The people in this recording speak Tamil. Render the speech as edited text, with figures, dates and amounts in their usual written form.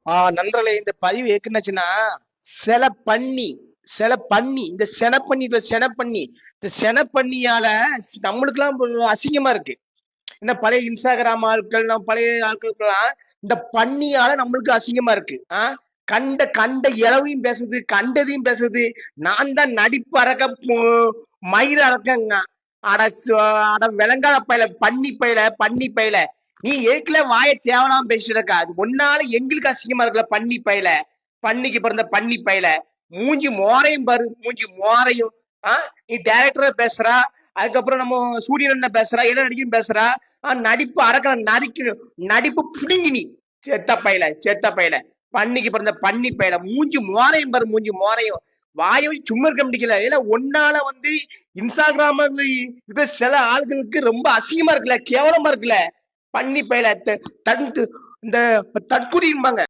நண்பர்களே, இந்த பதிவு எதுக்குன்னாச்சுன்னா, சில பண்ணி சில பண்ணி இந்த சென பண்ணி இந்த செனப்பண்ணியால நம்மளுக்கெல்லாம் அசிங்கமா இருக்கு. என்ன பழைய இன்ஸ்டாகிராம் ஆட்கள், நம்ம பழைய ஆட்களுக்கெல்லாம் இந்த பண்ணியால நம்மளுக்கு அசிங்கமா இருக்கு. கண்ட கண்ட இளவையும் பேசுது, கண்டதையும் பேசுது. நான் தான் நடிப்பு அரக்க மயிர் அரக்கங்க. அட அட விளங்காத பயில, பண்ணி பயில. நீ ஏற்கனவே வாயை தேவலாம பேசிட்டு இருக்க. அது ஒன்னால எங்களுக்கு அசிங்கமா இருக்குல்ல, பண்ணி பயில. பண்ணிக்கு பிறந்த பண்ணி பயில. மூஞ்சி மோரையும் பாரு, மூஞ்சி மோரையும். நீ டைரக்டரா பேசுறா, அதுக்கப்புறம் நம்ம சூரியன் பேசுறா, என்ன நடிக்கணும் பேசுறா. நடிப்பு அரக்க நடிக்கணும், நடிப்பு புடுங்கி நீ. செத்த பையில பண்ணிக்கு பிறந்த பண்ணி பையில. மூஞ்சி மோரையும் பாரு, மூஞ்சி மோரையும். வாயை வச்சு சும்மா இருக்க முடியல. ஏன்னா ஒன்னால இன்ஸ்டாகிராம் இருக்கிற சில ஆளுகளுக்கு ரொம்ப அசிங்கமா இருக்குல்ல, கேவலமா இருக்குல்ல. பண்ணி பையில இந்த தற்குறிம்பாங்க.